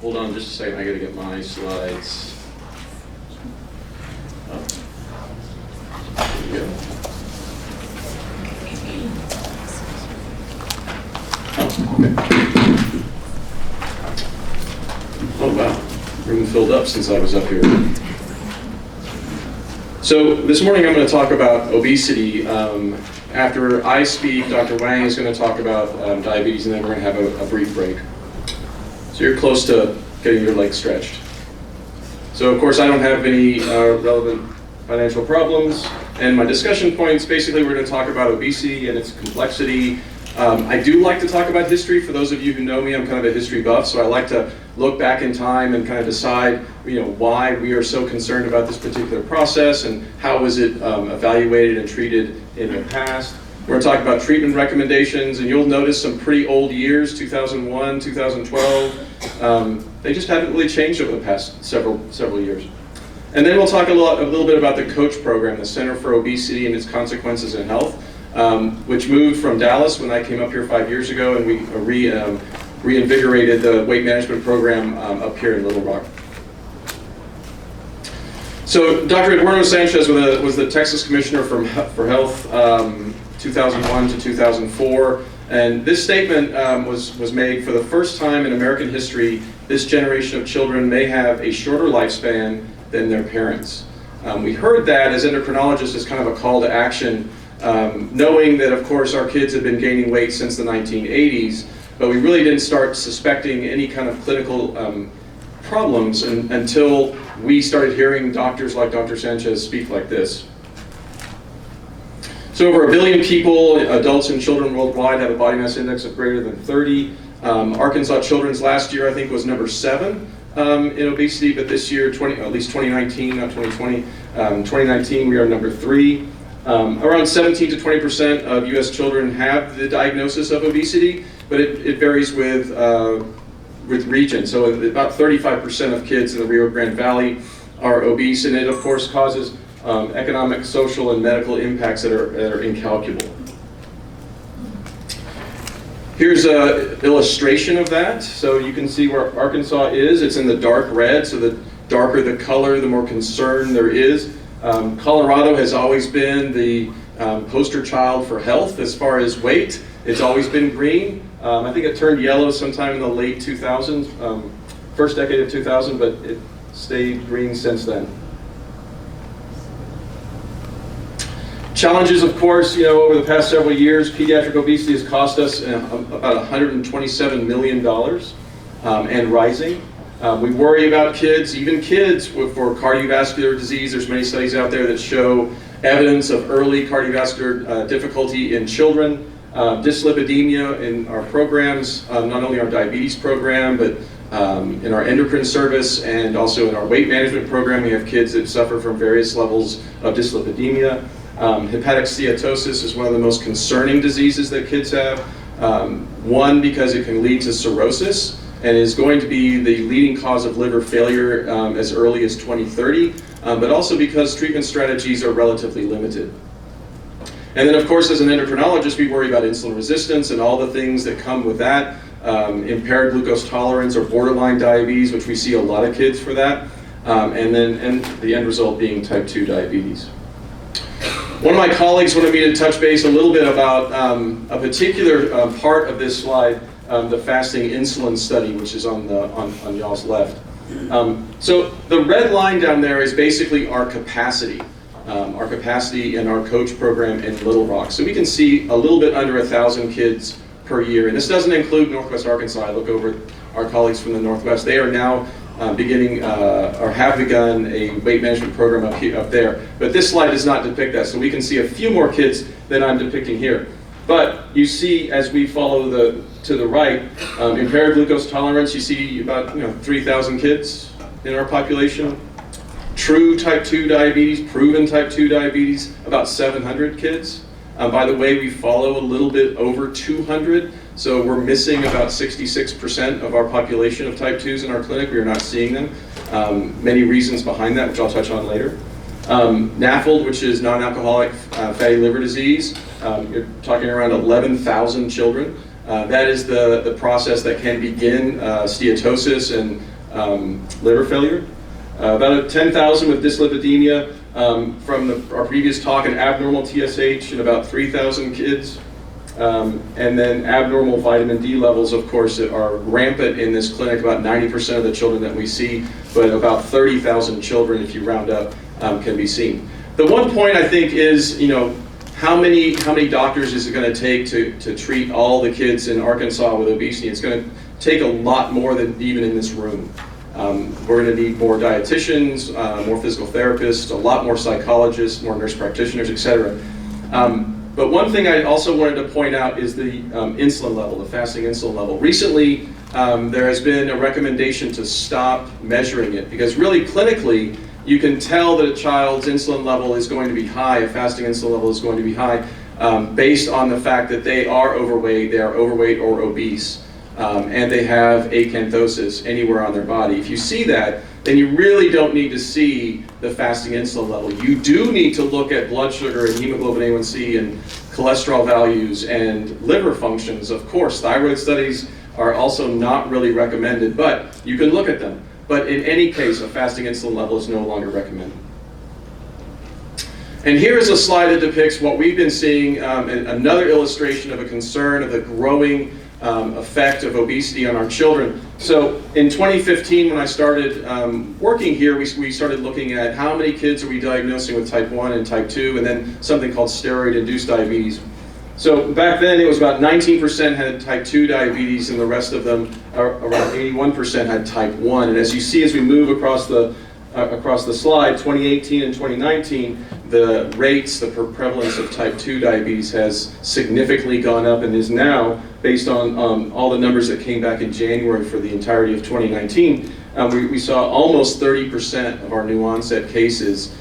Hold on just a second, I gotta get my slides up. There we go. Oh wow, room filled up since I was up here. So this morning I'm going to talk about obesity. After I speak, Dr. Wang is going to talk about diabetes, and then we're going to have a brief break. So you're close to getting your legs stretched. So of course I don't have any relevant financial problems, and my discussion points, basically we're going to talk about obesity and its complexity. I do like to talk about history. For those of you who know me, I'm kind of a history buff, so I like to look back in time and kind of decide, why we are so concerned about this particular process and how was it evaluated and treated in the past. We're going to talk about treatment recommendations, and you'll notice some pretty old years, 2001, 2012. They just haven't really changed over the past several years. And then we'll talk a little bit about the COACH program, the Center for Obesity and its Consequences in Health, which moved from Dallas when I came up here 5 years ago, and we reinvigorated the weight management program up here in Little Rock. So Dr. Eduardo Sanchez was the Texas Commissioner for Health 2001 to 2004, and this statement was made for the first time in American history. This generation of children may have a shorter lifespan than their parents. We heard that as endocrinologists as kind of a call to action, knowing that of course our kids have been gaining weight since the 1980s, but we really didn't start suspecting any kind of clinical problems until we started hearing doctors like Dr. Sanchez speak like this. So over 1 billion people, adults and children worldwide, have a body mass index of greater than 30. Arkansas Children's last year I think was number 7 in obesity, but this year, at least 2019, not 2020, 2019 we are number 3. Around 17 to 20% of US children have the diagnosis of obesity, but it varies with region. So about 35% of kids in the Rio Grande Valley are obese, and it of course causes economic, social, and medical impacts that are incalculable. Here's an illustration of that. So you can see where Arkansas is. It's in the dark red, so the darker the color, the more concern there is. Colorado has always been the poster child for health as far as weight. It's always been green. I think it turned yellow sometime in the late 2000s, first decade of 2000, but it stayed green since then. Challenges, of course, over the past several years, pediatric obesity has cost us about $127 million and rising. We worry about kids, even kids for cardiovascular disease. There's many studies out there that show evidence of early cardiovascular difficulty in children. Dyslipidemia in our programs, not only our diabetes program, but in our endocrine service and also in our weight management program, we have kids that suffer from various levels of dyslipidemia. Hepatic steatosis is one of the most concerning diseases that kids have. One, because it can lead to cirrhosis and is going to be the leading cause of liver failure as early as 2030, but also because treatment strategies are relatively limited. And then of course as an endocrinologist we worry about insulin resistance and all the things that come with that, impaired glucose tolerance or borderline diabetes, which we see a lot of kids for that, and the end result being type 2 diabetes. One of my colleagues wanted me to touch base a little bit about a particular part of this slide, the fasting insulin study, which is on y'all's left. So the red line down there is basically our capacity in our COACH program in Little Rock. So we can see a little bit under 1,000 kids per year, and this doesn't include Northwest Arkansas. I look over at our colleagues from the Northwest. They are now beginning or have begun a weight management program up there. But this slide does not depict that, so we can see a few more kids than I'm depicting here. But you see, as we follow to the right, impaired glucose tolerance, you see about 3,000 kids in our population. True type 2 diabetes, proven type 2 diabetes, about 700 kids. By the way, we follow a little bit over 200, so we're missing about 66% of our population of type 2s in our clinic. We are not seeing them. Many reasons behind that, which I'll touch on later. NAFLD, which is non-alcoholic fatty liver disease, you're talking around 11,000 children. That is the process that can begin steatosis and liver failure. About 10,000 with dyslipidemia from our previous talk, and abnormal TSH in about 3,000 kids. And then abnormal vitamin D levels, of course, are rampant in this clinic. About 90% of the children that we see, but about 30,000 children, if you round up, can be seen. The one point I think is, how many doctors is it going to take to treat all the kids in Arkansas with obesity? It's going to take a lot more than even in this room. We're going to need more dietitians, more physical therapists, a lot more psychologists, more nurse practitioners, etc. But one thing I also wanted to point out is the insulin level, the fasting insulin level. Recently, there has been a recommendation to stop measuring it, because really clinically, you can tell that a child's insulin level is going to be high, a fasting insulin level is going to be high, based on the fact that they are overweight or obese, and they have acanthosis anywhere on their body. If you see that, then you really don't need to see the fasting insulin level. You do need to look at blood sugar and hemoglobin A1C and cholesterol values and liver functions. Of course, thyroid studies are also not really recommended, but you can look at them. But in any case, a fasting insulin level is no longer recommended. And here is a slide that depicts what we've been seeing, another illustration of a concern of the growing effect of obesity on our children. So in 2015, when I started working here, we started looking at how many kids are we diagnosing with type 1 and type 2, and then something called steroid-induced diabetes. So back then it was about 19% had type 2 diabetes, and the rest of them, around 81%, had type 1. And as you see, as we move across the slide, 2018 and 2019, the rates, the prevalence of type 2 diabetes has significantly gone up, and is now, based on all the numbers that came back in January for the entirety of 2019, we saw almost 30% of our new onset cases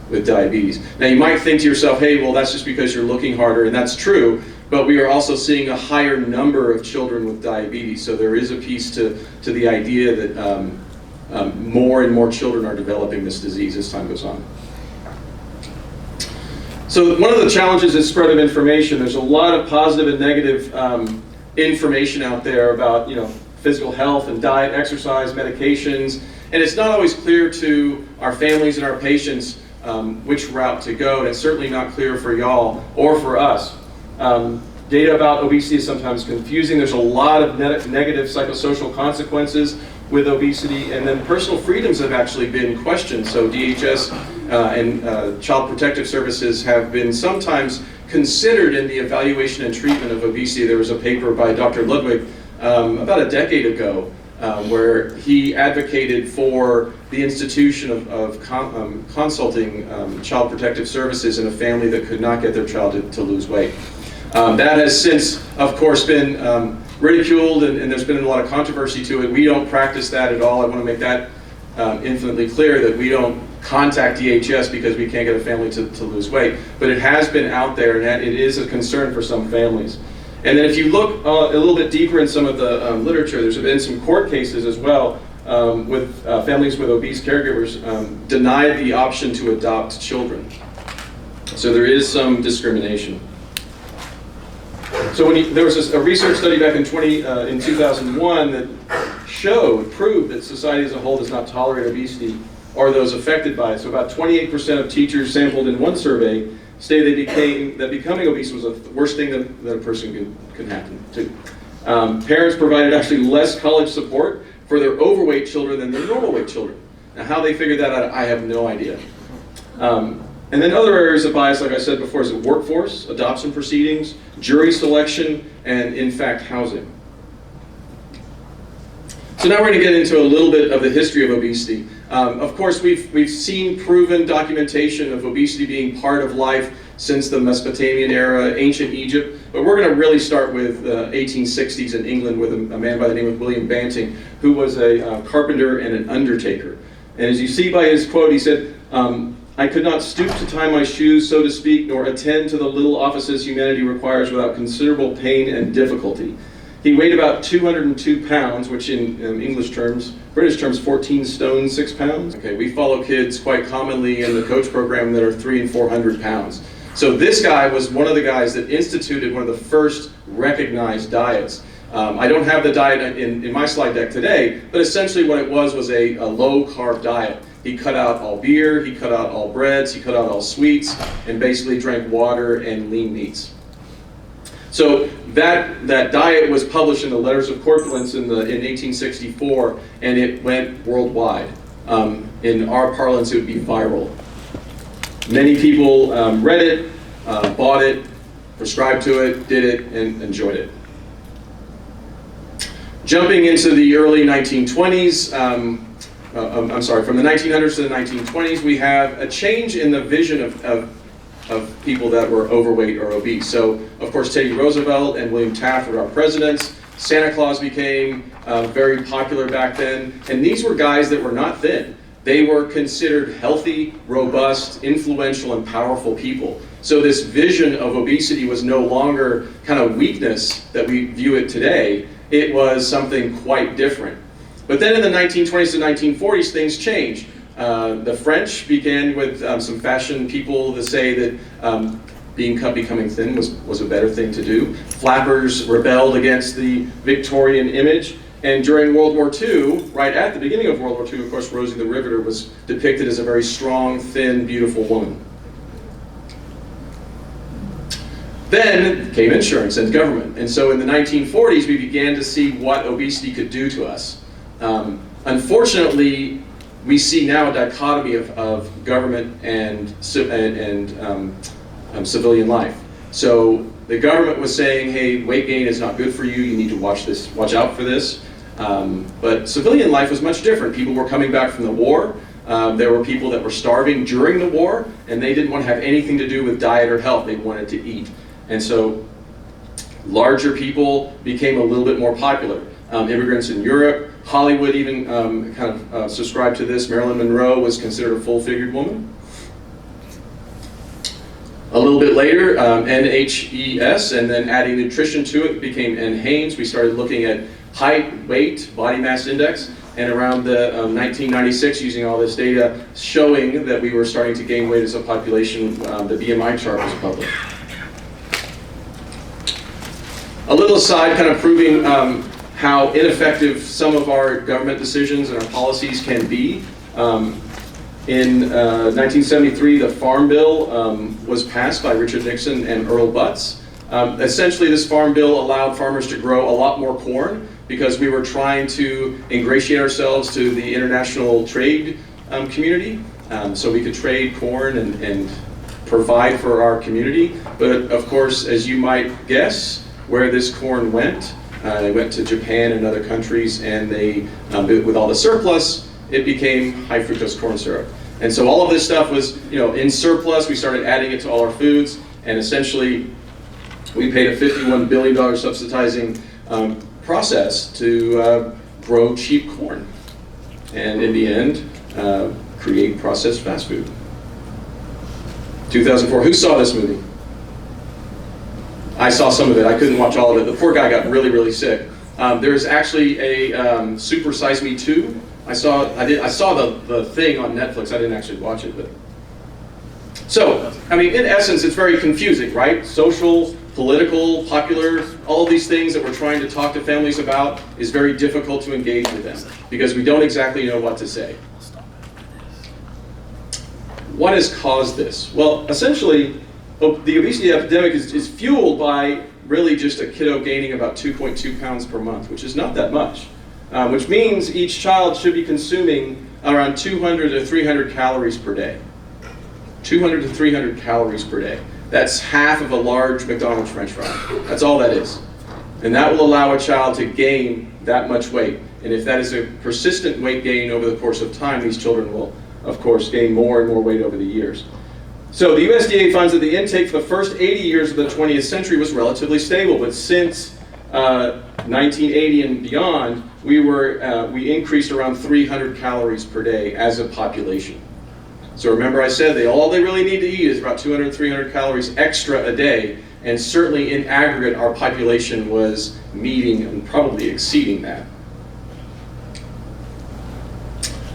with diabetes. Now you might think to yourself, hey, well that's just because you're looking harder, and that's true, but we are also seeing a higher number of children with diabetes, so there is a piece to the idea that more and more children are developing this disease as time goes on. So one of the challenges is spread of information. There's a lot of positive and negative information out there about physical health and diet, exercise, medications, and it's not always clear to our families and our patients which route to go, and it's certainly not clear for y'all or for us. Data about obesity is sometimes confusing. There's a lot of negative psychosocial consequences with obesity, and then personal freedoms have actually been questioned. So DHS and Child Protective Services have been sometimes considered in the evaluation and treatment of obesity. There was a paper by Dr. Ludwig about a decade ago where he advocated for the institution of consulting Child Protective Services in a family that could not get their child to lose weight. That has since, of course, been ridiculed, and there's been a lot of controversy to it. We don't practice that at all. I want to make that infinitely clear, that we don't contact DHS because we can't get a family to lose weight. But it has been out there, and it is a concern for some families. And then if you look a little bit deeper in some of the literature, there's been some court cases as well with families with obese caregivers denied the option to adopt children. So there is some discrimination. So there was a research study back in 2001 that proved that society as a whole does not tolerate obesity or those affected by it. So about 28% of teachers sampled in one survey say that becoming obese was the worst thing that a person can happen to. Parents provided actually less college support for their overweight children than their normal weight children. Now how they figured that out, I have no idea. And then other areas of bias, like I said before, is the workforce, adoption proceedings, jury selection, and in fact, housing. So now we're going to get into a little bit of the history of obesity. Of course, we've seen proven documentation of obesity being part of life since the Mesopotamian era, ancient Egypt, but we're going to really start with the 1860s in England with a man by the name of William Banting, who was a carpenter and an undertaker. And as you see by his quote, he said, I could not stoop to tie my shoes, so to speak, nor attend to the little offices humanity requires without considerable pain and difficulty. He weighed about 202 pounds, which in British terms, 14 stone, 6 pounds. Okay, we follow kids quite commonly in the coach program that are 300 and 400 pounds. So this guy was one of the guys that instituted one of the first recognized diets. I don't have the diet in my slide deck today, but essentially what it was a low-carb diet. He cut out all beer, he cut out all breads, he cut out all sweets, and basically drank water and lean meats. So that diet was published in the Letters of Corpulence in 1864, and it went worldwide. In our parlance, it would be viral. Many people read it, bought it, prescribed to it, did it, and enjoyed it. Jumping into the early 1920s, from the 1900s to the 1920s, we have a change in the vision of people that were overweight or obese. So, of course, Teddy Roosevelt and William Taft were our presidents. Santa Claus became very popular back then. And these were guys that were not thin. They were considered healthy, robust, influential, and powerful people. So this vision of obesity was no longer kind of weakness that we view it today. It was something quite different. But then in the 1920s to 1940s, things changed. The French began with some fashion people to say that becoming thin was a better thing to do. Flappers rebelled against the Victorian image. And during World War II, right at the beginning of World War II, of course, Rosie the Riveter was depicted as a very strong, thin, beautiful woman. Then came insurance and government. And so in the 1940s, we began to see what obesity could do to us. Unfortunately, we see now a dichotomy of government and civilian life. So the government was saying, hey, weight gain is not good for you, you need to watch out for this. But civilian life was much different. People were coming back from the war. There were people that were starving during the war, and they didn't want to have anything to do with diet or health. They wanted to eat. And so larger people became a little bit more popular. Immigrants in Europe, Hollywood even subscribed to this. Marilyn Monroe was considered a full-figured woman. A little bit later, NHES, and then adding nutrition to it became NHANES. We started looking at height, weight, body mass index, and around the 1996, using all this data, showing that we were starting to gain weight as a population, the BMI chart was published. A little aside, kind of proving how ineffective some of our government decisions and our policies can be. In 1973, the Farm Bill was passed by Richard Nixon and Earl Butz. Essentially, this Farm Bill allowed farmers to grow a lot more corn because we were trying to ingratiate ourselves to the international trade community. So we could trade corn and provide for our community. But of course, as you might guess, where this corn went, it went to Japan and other countries, and they, with all the surplus, it became high fructose corn syrup. And so all of this stuff was, in surplus. We started adding it to all our foods, and essentially we paid a $51 billion subsidizing process to grow cheap corn. And in the end, create processed fast food. 2004, who saw this movie? I saw some of it. I couldn't watch all of it. The poor guy got really, really sick. There's actually a Super Size Me 2. I saw the thing on Netflix. I didn't actually watch it, but so in essence, it's very confusing, right? Social, political, popular, all of these things that we're trying to talk to families about is very difficult to engage with them because we don't exactly know what to say. What has caused this? Well, essentially, the obesity epidemic is fueled by really just a kiddo gaining about 2.2 pounds per month, which is not that much. Which means each child should be consuming around 200 to 300 calories per day. 200 to 300 calories per day. That's half of a large McDonald's French fry. That's all that is. And that will allow a child to gain that much weight. And if that is a persistent weight gain over the course of time, these children will, of course, gain more and more weight over the years. So the USDA finds that the intake for the first 80 years of the 20th century was relatively stable, but since 1980 and beyond, we increased around 300 calories per day as a population. So remember I said all they really need to eat is about 200, 300 calories extra a day, and certainly in aggregate our population was meeting and probably exceeding that.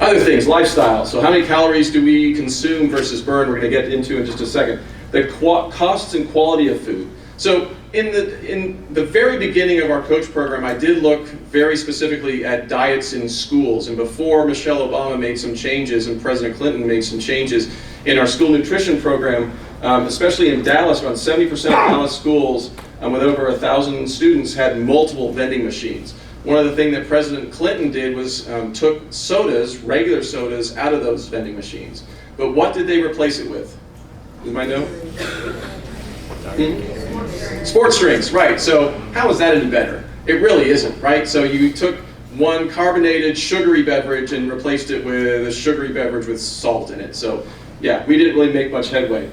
Other things, lifestyle. So how many calories do we consume versus burn? We're going to get into in just a second. the costs and quality of food. So in the very beginning of our coach program, I did look very specifically at diets in schools. And before Michelle Obama made some changes and President Clinton made some changes in our school nutrition program, especially in Dallas, around 70% of Dallas schools with over 1,000 students had multiple vending machines. One of the things that President Clinton did was took sodas, regular sodas, out of those vending machines. But what did they replace it with? You might know? Sports drinks, right. So how is that any better? It really isn't, right? So you took one carbonated sugary beverage and replaced it with a sugary beverage with salt in it. So yeah, we didn't really make much headway.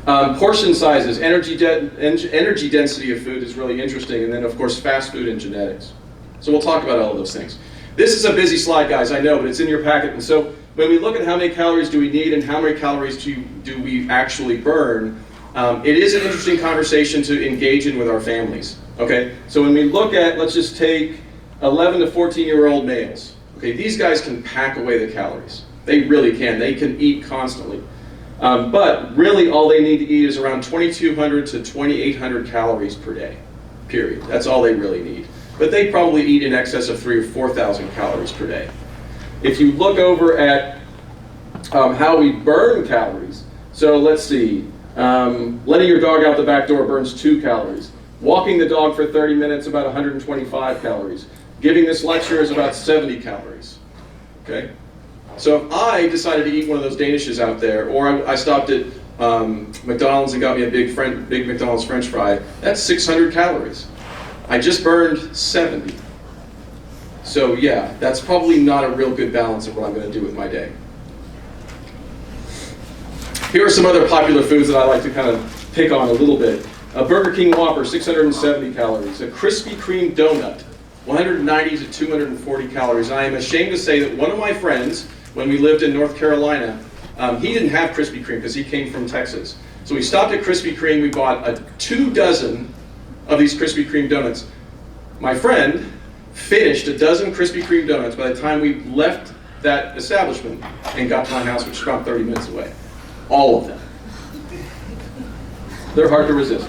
Portion sizes, energy density of food is really interesting, and then of course fast food and genetics. So we'll talk about all of those things. This is a busy slide, guys, I know, but it's in your packet. And so when we look at how many calories do we need and how many calories do we actually burn, it is an interesting conversation to engage in with our families. Okay, so when we look at, let's just take 11 to 14-year-old males. Okay, these guys can pack away the calories. They really can. They can eat constantly. But really all they need to eat is around 2,200 to 2,800 calories per day, period. That's all they really need. But they probably eat in excess of 3,000 or 4,000 calories per day. If you look over at how we burn calories, so let's see, letting your dog out the back door burns 2 calories. Walking the dog for 30 minutes, about 125 calories. Giving this lecture is about 70 calories, okay? So if I decided to eat one of those Danishes out there, or I stopped at McDonald's and got me a big McDonald's French fry, that's 600 calories. I just burned 70. So yeah, that's probably not a real good balance of what I'm going to do with my day. Here are some other popular foods that I like to kind of pick on a little bit. A Burger King Whopper, 670 calories. A Krispy Kreme donut, 190 to 240 calories. I am ashamed to say that one of my friends, when we lived in North Carolina, he didn't have Krispy Kreme because he came from Texas. So we stopped at Krispy Kreme, we bought 2 dozen of these Krispy Kreme donuts. My friend finished a dozen Krispy Kreme donuts by the time we left that establishment and got to my house, which is about 30 minutes away. All of them. They're hard to resist.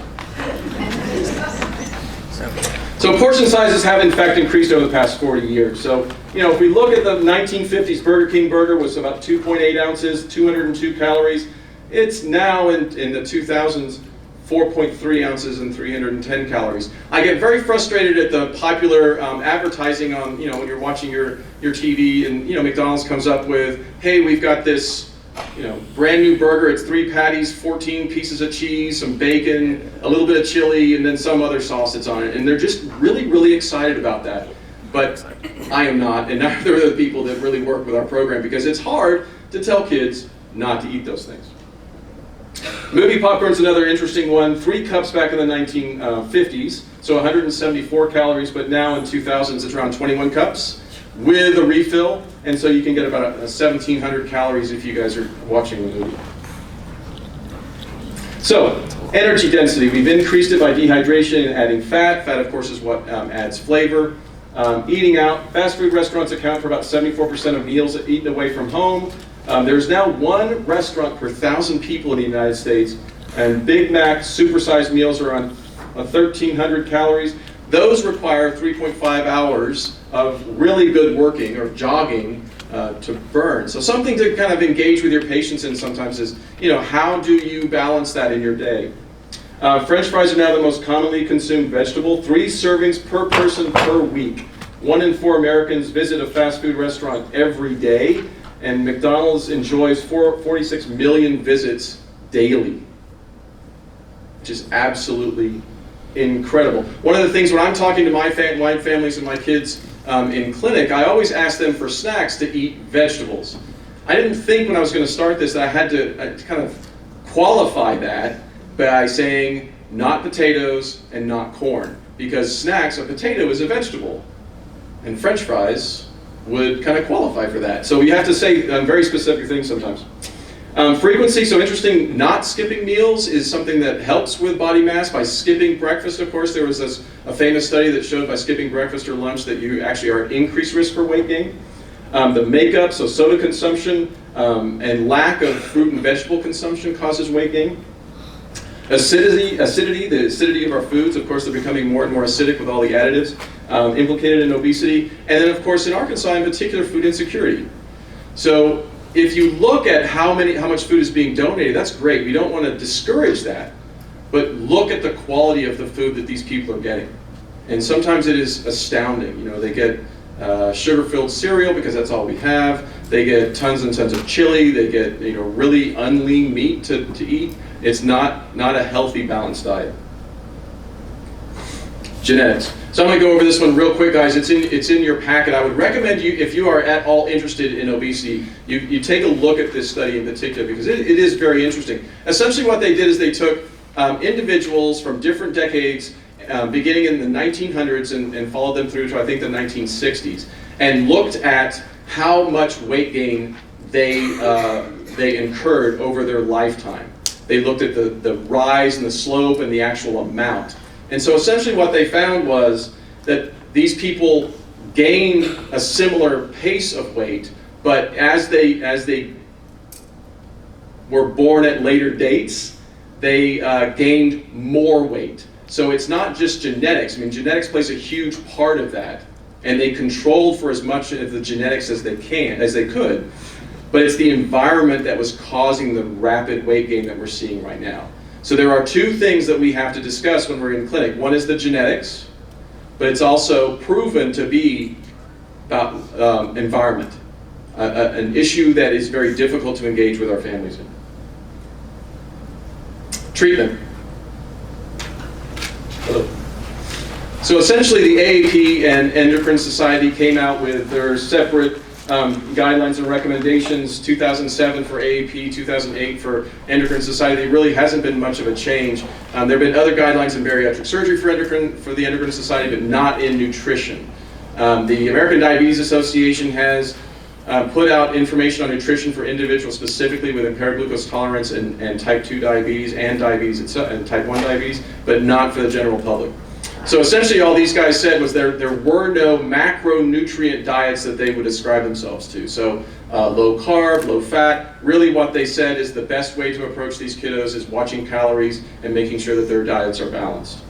So portion sizes have in fact increased over the past 40 years. So, you know, if we look at the 1950s, Burger King burger was about 2.8 ounces, 202 calories. It's now in the 2000s, 4.3 ounces and 310 calories. I get very frustrated at the popular advertising on, you know, when you're watching your TV and, you know, McDonald's comes up with, hey, we've got this, you know, brand new burger. It's 3 patties, 14 pieces of cheese, some bacon, a little bit of chili, and then some other sauce that's on it. And they're just really, really excited about that. But I am not, and neither are the people that really work with our program, because it's hard to tell kids not to eat those things. Movie popcorn's another interesting one. 3 cups back in the 1950s, so 174 calories, but now in 2000s it's around 21 cups with a refill, and so you can get about 1,700 calories if you guys are watching the movie. So, energy density, we've increased it by dehydration and adding fat. Fat, of course, is what adds flavor. Eating out, fast food restaurants account for about 74% of meals eaten away from home. There's now 1 restaurant per 1,000 people in the United States, and Big Mac supersized meals are on 1,300 calories. Those require 3.5 hours of really good working or jogging to burn. So something to kind of engage with your patients in sometimes is, you know, how do you balance that in your day? French fries are now the most commonly consumed vegetable, 3 servings per person per week. 1 in 4 Americans visit a fast food restaurant every day, and McDonald's enjoys 46 million visits daily, which is absolutely incredible. One of the things when I'm talking to my families and my kids in clinic, I always ask them for snacks to eat vegetables. I didn't think when I was going to start this that I had to kind of qualify that by saying not potatoes and not corn, because snacks, a potato is a vegetable, and French fries would kind of qualify for that. So you have to say very specific things sometimes. Frequency, so interesting, not skipping meals is something that helps with body mass. By skipping breakfast, of course, there was a famous study that showed by skipping breakfast or lunch that you actually are at increased risk for weight gain. The makeup, so soda consumption and lack of fruit and vegetable consumption causes weight gain. Acidity, the acidity of our foods, of course, they're becoming more and more acidic with all the additives implicated in obesity. And then, of course, in Arkansas in particular, food insecurity. So if you look at how much food is being donated, that's great. We don't want to discourage that. But look at the quality of the food that these people are getting. And sometimes it is astounding. You know, they get sugar-filled cereal because that's all we have. They get tons and tons of chili. They get, you know, really unlean meat to eat. It's not a healthy, balanced diet. Genetics. So I'm going to go over this one real quick, guys. It's in your packet. I would recommend you, if you are at all interested in obesity, you take a look at this study in particular because it is very interesting. Essentially what they did is they took individuals from different decades beginning in the 1900s and followed them through to I think the 1960s and looked at how much weight gain they incurred over their lifetime. They looked at the rise and the slope and the actual amount. And so essentially what they found was that these people gained a similar pace of weight, but as they were born at later dates, they gained more weight. So it's not just genetics. I mean, genetics plays a huge part of that, and they controlled for as much of the genetics as they could. But it's the environment that was causing the rapid weight gain that we're seeing right now. So there are two things that we have to discuss when we're in clinic. One is the genetics, but it's also proven to be about environment, an issue that is very difficult to engage with our families in. Treatment. Hello. So essentially the AAP and Endocrine Society came out with their separate guidelines and recommendations, 2007 for AAP, 2008 for Endocrine Society. There really hasn't been much of a change. There have been other guidelines in bariatric surgery for the Endocrine Society, but not in nutrition. The American Diabetes Association has put out information on nutrition for individuals specifically with impaired glucose tolerance and type 2 diabetes and diabetes itself, and type 1 diabetes, but not for the general public. So essentially all these guys said was there were no macronutrient diets that they would ascribe themselves to. So low carb, low fat, really what they said is the best way to approach these kiddos is watching calories and making sure that their diets are balanced.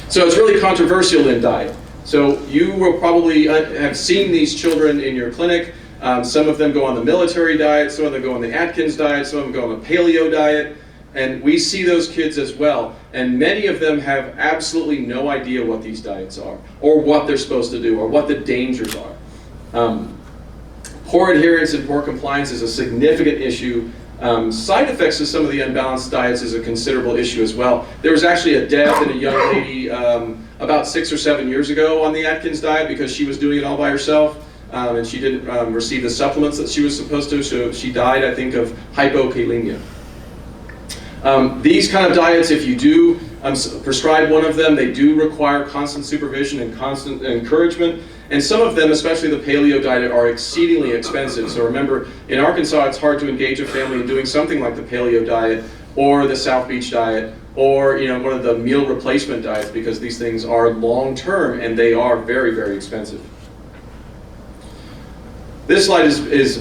So it's really controversial in diet. So you will probably have seen these children in your clinic. Some of them go on the military diet, some of them go on the Atkins diet, some of them go on the paleo diet. And we see those kids as well, and many of them have absolutely no idea what these diets are, or what they're supposed to do, or what the dangers are. Poor adherence and poor compliance is a significant issue. Side effects of some of the unbalanced diets is a considerable issue as well. There was actually a death in a young lady about 6 or 7 years ago on the Atkins diet because she was doing it all by herself, and she didn't receive the supplements that she was supposed to, so she died, I think, of hypokalemia. These kind of diets, if you do prescribe one of them, they do require constant supervision and constant encouragement. And some of them, especially the paleo diet, are exceedingly expensive. So remember, in Arkansas, it's hard to engage a family in doing something like the paleo diet or the South Beach diet or one of the meal replacement diets because these things are long-term and they are very, very expensive. This slide is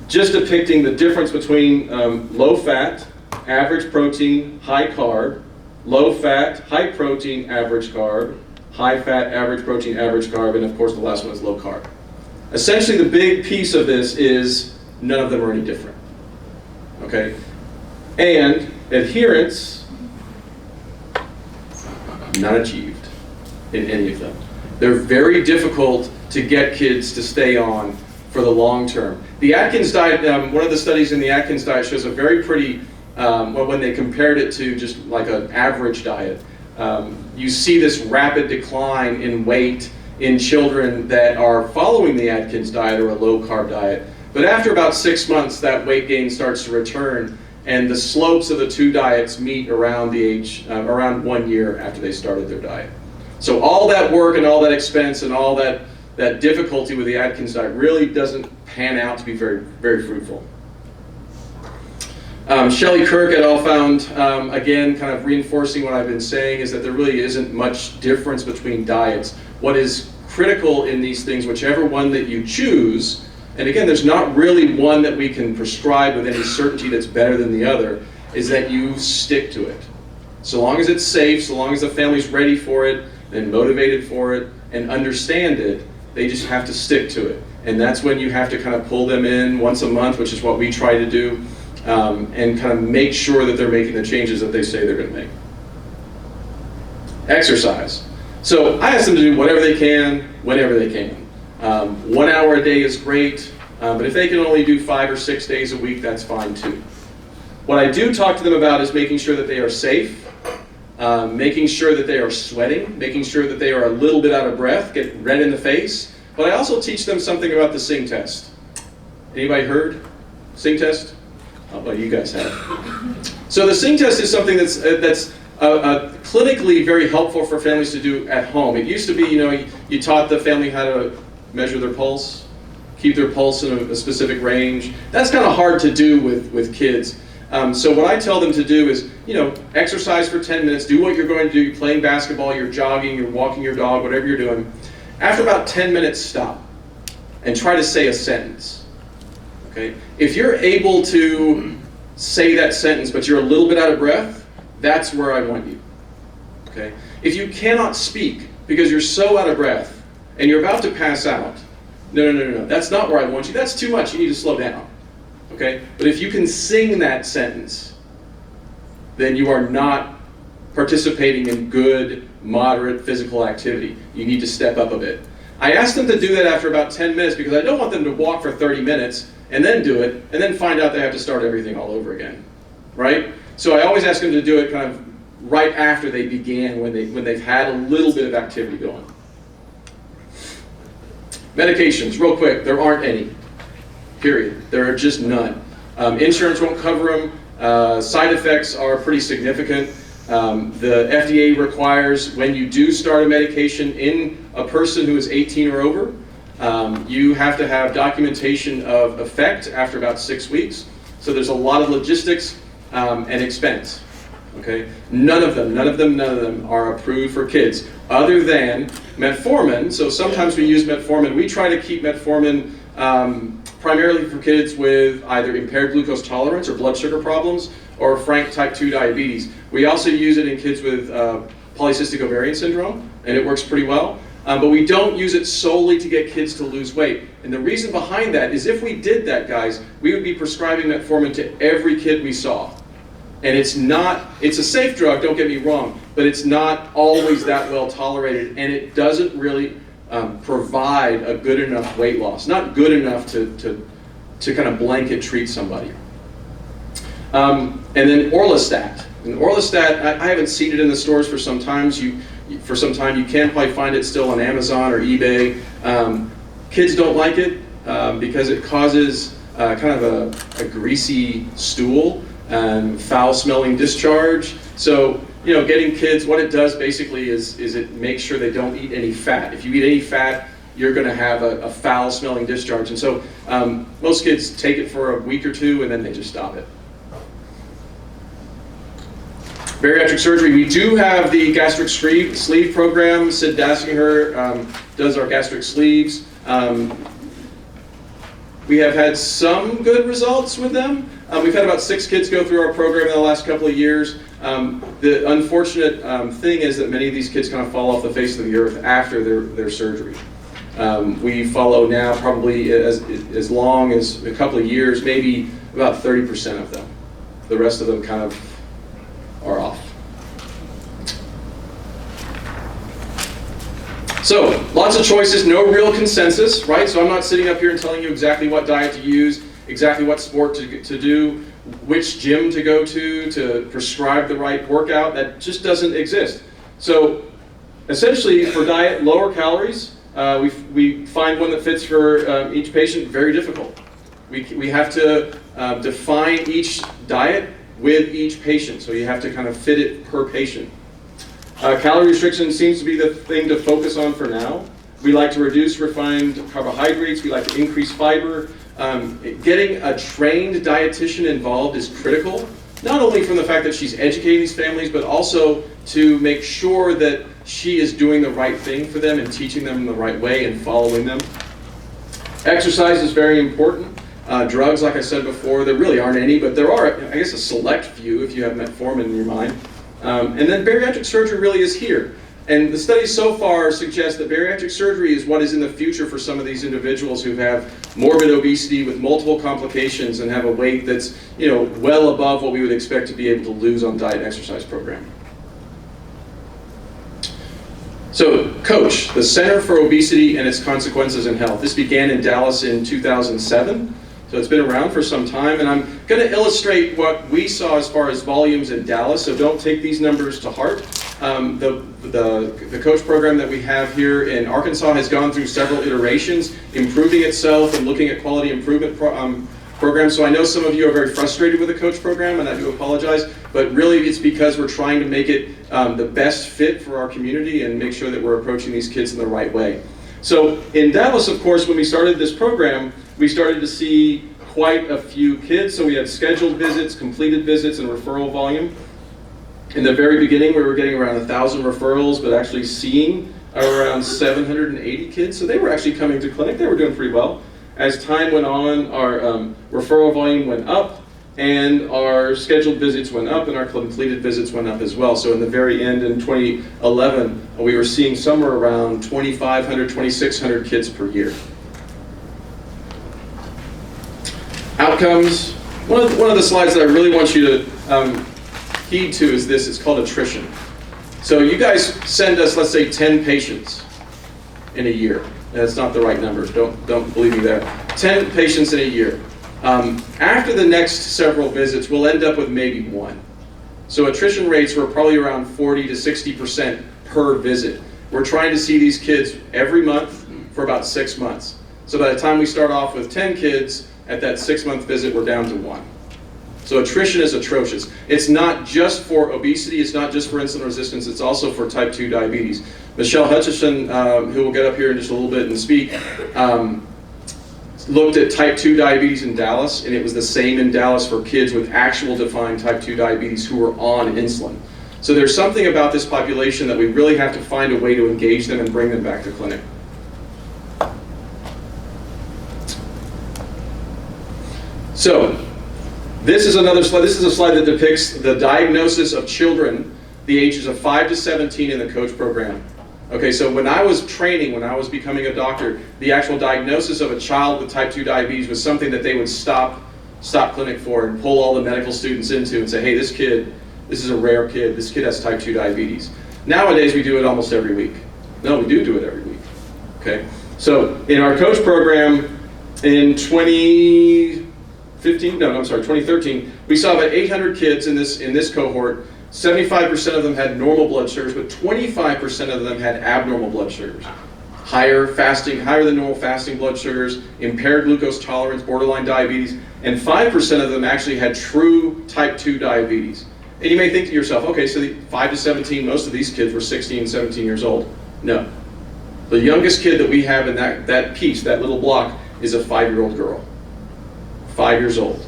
just depicting the difference between low-fat, average protein, high carb, low fat, high protein, average carb, high fat, average protein, average carb, and of course the last one is low carb. Essentially the big piece of this is none of them are any different. Okay? And adherence, not achieved in any of them. They're very difficult to get kids to stay on for the long term. The Atkins diet, one of the studies in the Atkins diet shows a very pretty when they compared it to just like an average diet, you see this rapid decline in weight in children that are following the Atkins diet or a low-carb diet. But after about 6 months, that weight gain starts to return, and the slopes of the two diets meet around the age, around 1 year after they started their diet. So all that work and all that expense and all that difficulty with the Atkins diet really doesn't pan out to be very, very fruitful. Shelley Kirk et al. Found, again, kind of reinforcing what I've been saying, is that there really isn't much difference between diets. What is critical in these things, whichever one that you choose, and again, there's not really one that we can prescribe with any certainty that's better than the other, is that you stick to it. So long as it's safe, so long as the family's ready for it, and motivated for it, and understand it, they just have to stick to it. And that's when you have to kind of pull them in once a month, which is what we try to do, and kind of make sure that they're making the changes that they say they're going to make. Exercise. So I ask them to do whatever they can, whenever they can. 1 hour a day is great, but if they can only do 5 or 6 days a week, that's fine too. What I do talk to them about is making sure that they are safe, making sure that they are sweating, making sure that they are a little bit out of breath, get red in the face. But I also teach them something about the sing test. Anybody heard? Sing test? Oh, well, you guys have. So the sing test is something that's clinically very helpful for families to do at home. It used to be, you taught the family how to measure their pulse, keep their pulse in a specific range. That's kind of hard to do with kids. So what I tell them to do is, exercise for 10 minutes, do what you're going to do. You're playing basketball, you're jogging, you're walking your dog, whatever you're doing. After about 10 minutes, stop and try to say a sentence. Okay? If you're able to say that sentence, but you're a little bit out of breath, that's where I want you. Okay? If you cannot speak because you're so out of breath and you're about to pass out, no, that's not where I want you. That's too much. You need to slow down. Okay? But if you can sing that sentence, then you are not participating in good, moderate physical activity. You need to step up a bit. I ask them to do that after about 10 minutes because I don't want them to walk for 30 minutes and then do it and then find out they have to start everything all over again. Right? So I always ask them to do it kind of right after they began, when they've had a little bit of activity going. Medications, real quick, there aren't any. Period. There are just none. Insurance won't cover them. Side effects are pretty significant. The FDA requires when you do start a medication in a person who is 18 or over, you have to have documentation of effect after about 6 weeks. So there's a lot of logistics and expense. Okay? None of them are approved for kids other than metformin. So sometimes we use metformin. We try to keep metformin primarily for kids with either impaired glucose tolerance or blood sugar problems or frank type 2 diabetes. We also use it in kids with polycystic ovarian syndrome, and it works pretty well. But we don't use it solely to get kids to lose weight. And the reason behind that is if we did that, guys, we would be prescribing metformin to every kid we saw. And it's a safe drug, don't get me wrong, but it's not always that well tolerated, and it doesn't really provide a good enough weight loss. Not good enough to kind of blanket treat somebody. And then Orlistat. And Orlistat, I haven't seen it in the stores for some time. You can probably find it still on Amazon or eBay. Kids don't like it because it causes kind of a greasy stool and foul-smelling discharge. So, getting kids, what it does basically is it makes sure they don't eat any fat. If you eat any fat, you're going to have a foul-smelling discharge. And so most kids take it for a week or two and then they just stop it. Bariatric surgery, we do have the gastric sleeve program. Sid Dassinger does our gastric sleeves. We have had some good results with them. We've had about 6 kids go through our program in the last couple of years. The unfortunate thing is that many of these kids kind of fall off the face of the earth after their surgery. We follow now probably as long as a couple of years, maybe about 30% of them. The rest of them kind of are off. So, lots of choices, no real consensus, right? So I'm not sitting up here and telling you exactly what diet to use, exactly what sport to do, which gym to go to prescribe the right workout. That just doesn't exist. So, essentially, for diet, lower calories, we find one that fits for each patient. Very difficult. We have to define each diet with each patient, so you have to kind of fit it per patient. Calorie restriction seems to be the thing to focus on for now. We like to reduce refined carbohydrates. We like to increase fiber. Getting a trained dietitian involved is critical, not only from the fact that she's educating these families, but also to make sure that she is doing the right thing for them and teaching them in the right way and following them. Exercise is very important. Drugs, like I said before, there really aren't any, but there are, I guess, a select few if you have metformin in your mind. And then bariatric surgery really is here. And the studies so far suggest that bariatric surgery is what is in the future for some of these individuals who have morbid obesity with multiple complications and have a weight that's, well above what we would expect to be able to lose on diet and exercise program. So, COACH, the Center for Obesity and Its Consequences in Health. This began in Dallas in 2007. So it's been around for some time, and I'm going to illustrate what we saw as far as volumes in Dallas, so don't take these numbers to heart. The COACH program that we have here in Arkansas has gone through several iterations, improving itself and looking at quality improvement programs. So I know some of you are very frustrated with the COACH program, and I do apologize, but really it's because we're trying to make it the best fit for our community and make sure that we're approaching these kids in the right way. So in Dallas, of course, when we started this program, we started to see quite a few kids. So we had scheduled visits, completed visits, and referral volume. In the very beginning, we were getting around 1,000 referrals, but actually seeing around 780 kids. So they were actually coming to clinic. They were doing pretty well. As time went on, our referral volume went up, and our scheduled visits went up, and our completed visits went up as well. So in the very end, in 2011, we were seeing somewhere around 2,500, 2,600 kids per year. Outcomes. One of the slides that I really want you to heed to is this. It's called attrition. So you guys send us, let's say, 10 patients in a year. That's not the right number. Don't believe me there. 10 patients in a year. After the next several visits, we'll end up with maybe one. So attrition rates were probably around 40 to 60% per visit. We're trying to see these kids every month for about 6 months. So by the time we start off with 10 kids, at that 6-month visit, we're down to 1. So attrition is atrocious. It's not just for obesity, it's not just for insulin resistance, it's also for type 2 diabetes. Michelle Hutchison, who will get up here in just a little bit and speak, looked at type 2 diabetes in Dallas, and it was the same in Dallas for kids with actual defined type 2 diabetes who were on insulin. So there's something about this population that we really have to find a way to engage them and bring them back to clinic. So, this is another slide. This is a slide that depicts the diagnosis of children the ages of 5 to 17 in the COACH program. Okay, so when I was training, when I was becoming a doctor, the actual diagnosis of a child with type 2 diabetes was something that they would stop clinic for and pull all the medical students into and say, hey, this is a rare kid, this kid has type 2 diabetes. Nowadays, we do it almost every week. No, we do it every week. Okay, so in our COACH program in 2013, we saw about 800 kids in this cohort. 75% of them had normal blood sugars, but 25% of them had abnormal blood sugars. Higher than normal fasting blood sugars, impaired glucose tolerance, borderline diabetes, and 5% of them actually had true type 2 diabetes. And you may think to yourself, okay, so the 5 to 17, most of these kids were 16 and 17 years old. No. The youngest kid that we have in that piece, that little block, is a 5-year-old girl. 5 years old.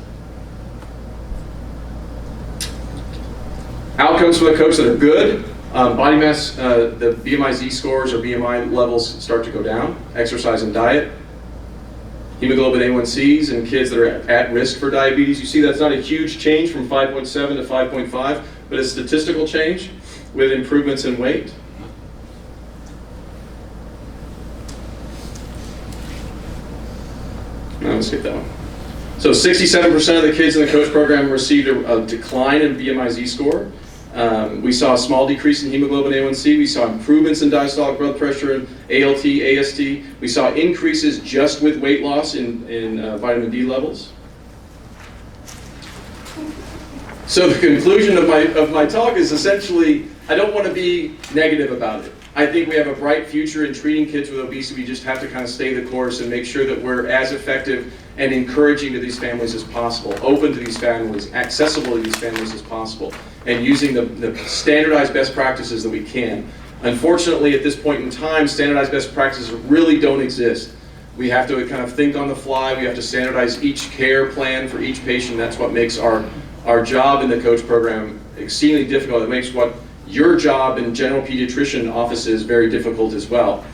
Outcomes for the COACH that are good. Body mass, the BMI Z-scores or BMI levels start to go down. Exercise and diet. Hemoglobin A1Cs in kids that are at risk for diabetes. You see that's not a huge change from 5.7 to 5.5, but a statistical change with improvements in weight. Now let's skip that one. So 67% of the kids in the COACH program received a decline in BMI Z-score. We saw a small decrease in hemoglobin A1C. We saw improvements in diastolic blood pressure, and ALT, AST. We saw increases just with weight loss in vitamin D levels. So the conclusion of my talk is essentially, I don't want to be negative about it. I think we have a bright future in treating kids with obesity. We just have to kind of stay the course and make sure that we're as effective and encouraging to these families as possible, open to these families, accessible to these families as possible, and using the standardized best practices that we can. Unfortunately, at this point in time, standardized best practices really don't exist. We have to kind of think on the fly. We have to standardize each care plan for each patient. That's what makes our job in the COACH program exceedingly difficult. It makes what your job in general pediatrician office is very difficult as well.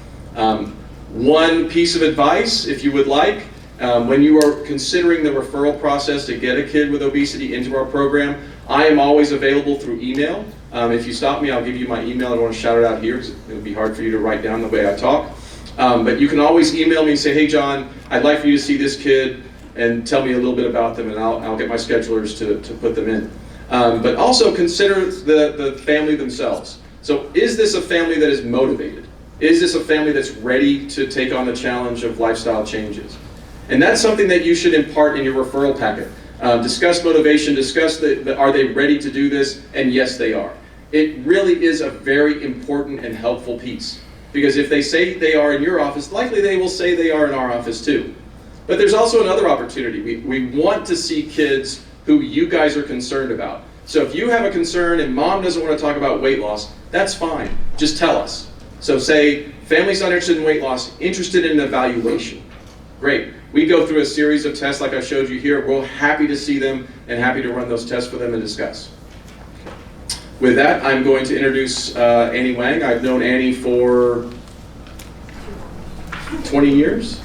One piece of advice, if you would like, when you are considering the referral process to get a kid with obesity into our program, I am always available through email. If you stop me, I'll give you my email. I don't want to shout it out here because it would be hard for you to write down the way I talk. But you can always email me and say, hey John, I'd like for you to see this kid and tell me a little bit about them, and I'll get my schedulers to put them in. But also consider the family themselves. So is this a family that is motivated? Is this a family that's ready to take on the challenge of lifestyle changes? And that's something that you should impart in your referral packet. Discuss motivation, discuss are they ready to do this? And yes, they are. It really is a very important and helpful piece. Because if they say they are in your office, likely they will say they are in our office too. But there's also another opportunity. We want to see kids who you guys are concerned about. So if you have a concern and mom doesn't want to talk about weight loss, that's fine. Just tell us. So say, family's not interested in weight loss, interested in evaluation. Great. We go through a series of tests like I showed you here. We're happy to see them and happy to run those tests for them and discuss. With that, I'm going to introduce Annie Wang. I've known Annie for 20 years.